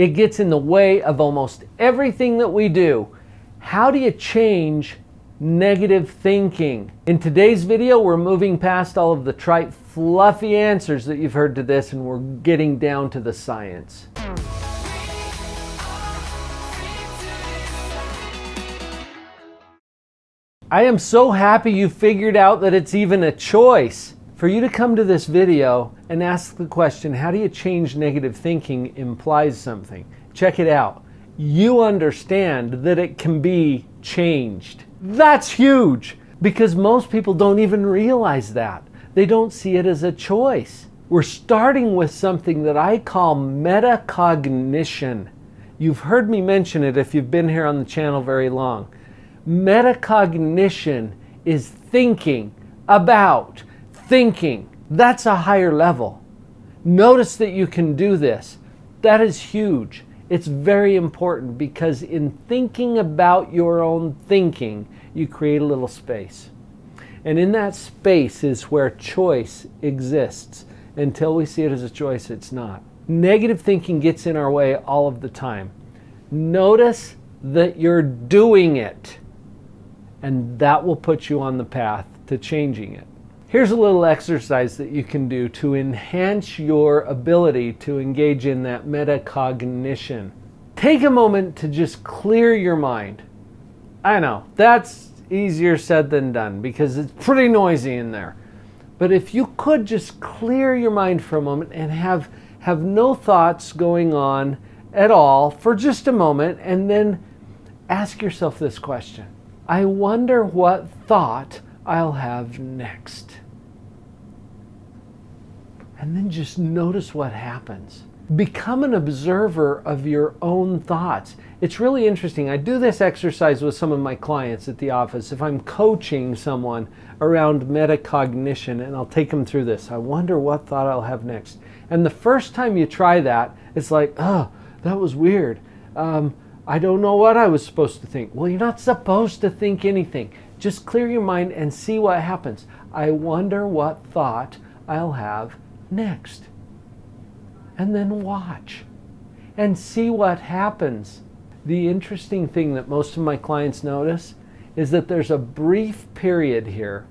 It gets in the way of almost everything that we do. How do you change negative thinking? In today's video, we're moving past all of the trite, fluffy answers that you've heard to this, and we're getting down to the science. I am so happy you figured out that it's even a choice. For you to come to this video and ask the question, how do you change negative thinking, implies something. Check it out. You understand that it can be changed. That's huge, because most people don't even realize that. They don't see it as a choice. We're starting with something that I call meta-cognition. You've heard me mention it if you've been here on the channel very long. Meta-cognition is thinking about thinking. That's a higher level. Notice that you can do this. That is huge. It's very important, because in thinking about your own thinking, you create a little space. And in that space is where choice exists. Until we see it as a choice, it's not. Negative thinking gets in our way all of the time. Notice that you're doing it, and that will put you on the path to changing it. Here's a little exercise that you can do to enhance your ability to engage in that metacognition. Take a moment to just clear your mind. I know, that's easier said than done, because it's pretty noisy in there. But if you could just clear your mind for a moment and have no thoughts going on at all for just a moment, and then ask yourself this question. I wonder what thought I'll have next. And then just notice what happens. Become an observer of your own thoughts. It's really interesting. I do this exercise with some of my clients at the office if I'm coaching someone around metacognition, and I'll take them through this. I wonder what thought I'll have next. And the first time you try that, it's like, oh, that was weird. I don't know what I was supposed to think. Well, you're not supposed to think anything. Just clear your mind and see what happens. I wonder what thought I'll have next. And then watch and see what happens. The interesting thing that most of my clients notice is that there's a brief period here.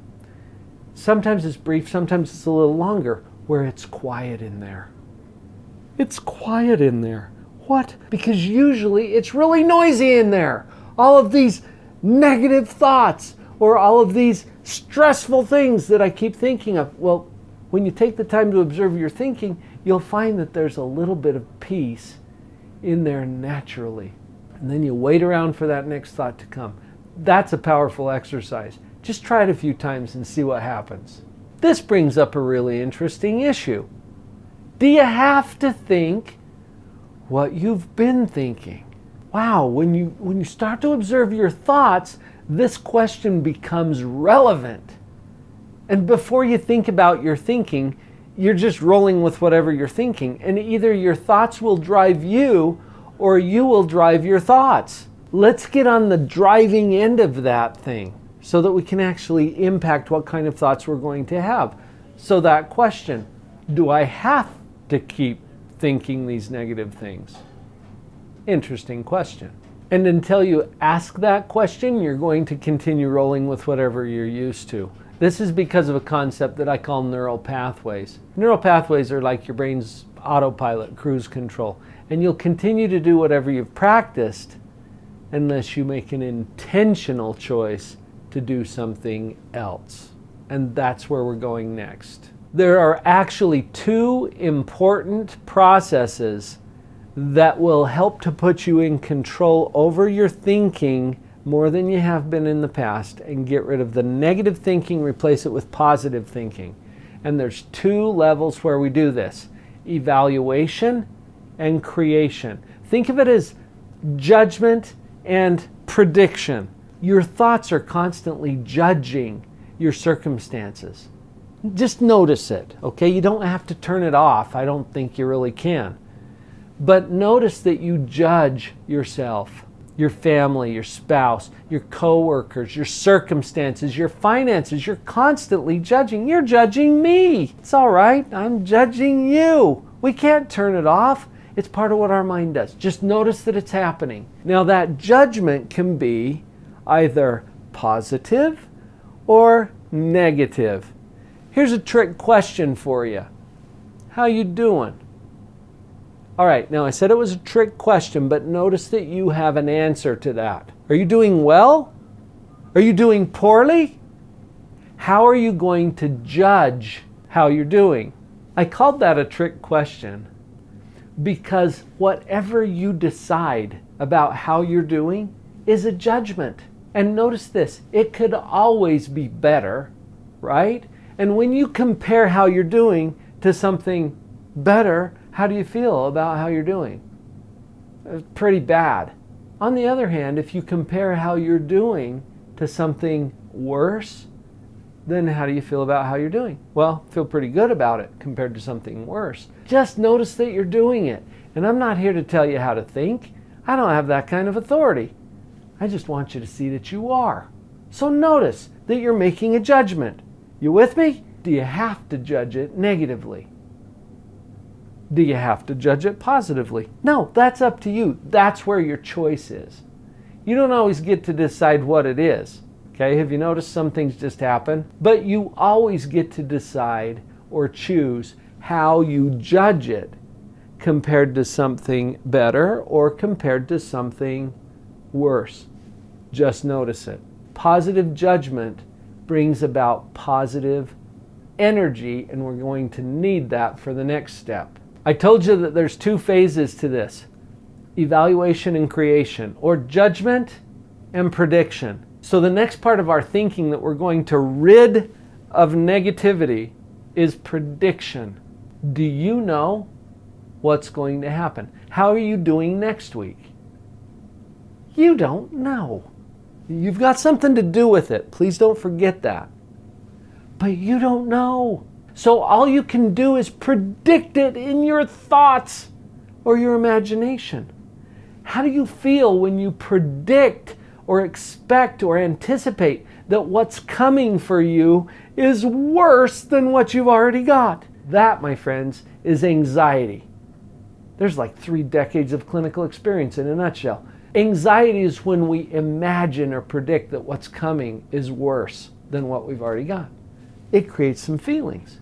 Sometimes it's brief, sometimes it's a little longer, where it's quiet in there. It's quiet in there. What? Because usually it's really noisy in there. All of these negative thoughts or all of these stressful things that I keep thinking of. Well, when you take the time to observe your thinking, you'll find that there's a little bit of peace in there naturally. And then you wait around for that next thought to come. That's a powerful exercise. Just try it a few times and see what happens. This brings up a really interesting issue. Do you have to think what you've been thinking? Wow, when you start to observe your thoughts, this question becomes relevant. And before you think about your thinking, you're just rolling with whatever you're thinking. And either your thoughts will drive you or you will drive your thoughts. Let's get on the driving end of that thing so that we can actually impact what kind of thoughts we're going to have. So that question, do I have to keep thinking these negative things? Interesting question. And until you ask that question, you're going to continue rolling with whatever you're used to. This is because of a concept that I call neural pathways. Neural pathways are like your brain's autopilot, cruise control. And you'll continue to do whatever you've practiced unless you make an intentional choice to do something else. And that's where we're going next. There are actually two important processes that will help to put you in control over your thinking more than you have been in the past, and get rid of the negative thinking, replace it with positive thinking. And there's two levels where we do this: evaluation and creation. Think of it as judgment and prediction. Your thoughts are constantly judging your circumstances. Just notice it, okay? You don't have to turn it off. I don't think you really can. But notice that you judge yourself, your family, your spouse, your coworkers, your circumstances, your finances. You're constantly judging. You're judging me. It's all right. I'm judging you. We can't turn it off. It's part of what our mind does. Just notice that it's happening. Now that judgment can be either positive or negative. Here's a trick question for you. How you doing? All right, now I said it was a trick question, but notice that you have an answer to that. Are you doing well? Are you doing poorly? How are you going to judge how you're doing? I called that a trick question because whatever you decide about how you're doing is a judgment. And notice this, it could always be better, right? And when you compare how you're doing to something better, how do you feel about how you're doing? Pretty bad. On the other hand, if you compare how you're doing to something worse, then how do you feel about how you're doing? Well, feel pretty good about it compared to something worse. Just notice that you're doing it. And I'm not here to tell you how to think. I don't have that kind of authority. I just want you to see that you are. So notice that you're making a judgment. You with me? Do you have to judge it negatively? Do you have to judge it positively? No, that's up to you. That's where your choice is. You don't always get to decide what it is. Okay, have you noticed some things just happen? But you always get to decide or choose how you judge it compared to something better or compared to something worse. Just notice it. Positive judgment brings about positive energy, and we're going to need that for the next step. I told you that there's two phases to this: evaluation and creation, or judgment and prediction. So the next part of our thinking that we're going to rid of negativity is prediction. Do you know what's going to happen? How are you doing next week? You don't know. You've got something to do with it. Please don't forget that. But you don't know. So all you can do is predict it in your thoughts or your imagination. How do you feel when you predict or expect or anticipate that what's coming for you is worse than what you've already got? That, my friends, is anxiety. There's like 3 decades of clinical experience in a nutshell. Anxiety is when we imagine or predict that what's coming is worse than what we've already got. It creates some feelings.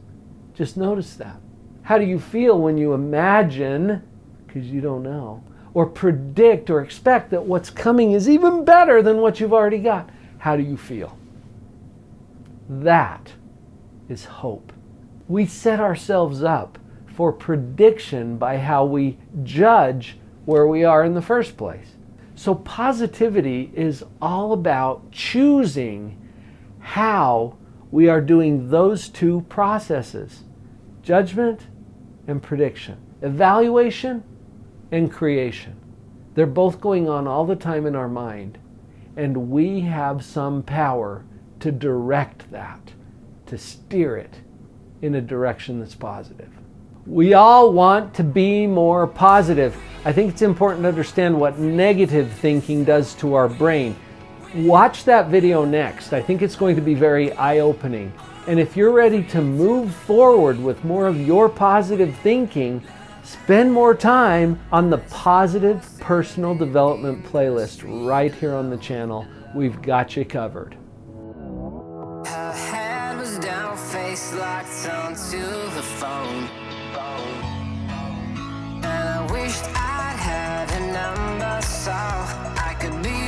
Just notice that. How do you feel when you imagine, because you don't know, or predict or expect that what's coming is even better than what you've already got? How do you feel? That is hope. We set ourselves up for prediction by how we judge where we are in the first place. So positivity is all about choosing how we are doing those two processes: judgment and prediction, evaluation and creation. They're both going on all the time in our mind, and we have some power to direct that, to steer it in a direction that's positive. We all want to be more positive. I think it's important to understand what negative thinking does to our brain. Watch that video next. I think it's going to be very eye-opening. And if you're ready to move forward with more of your positive thinking, spend more time on the Positive Personal Development playlist right here on the channel. We've got you covered. Her head was down, face locked onto the phone. And I wished I'd had a number so I could be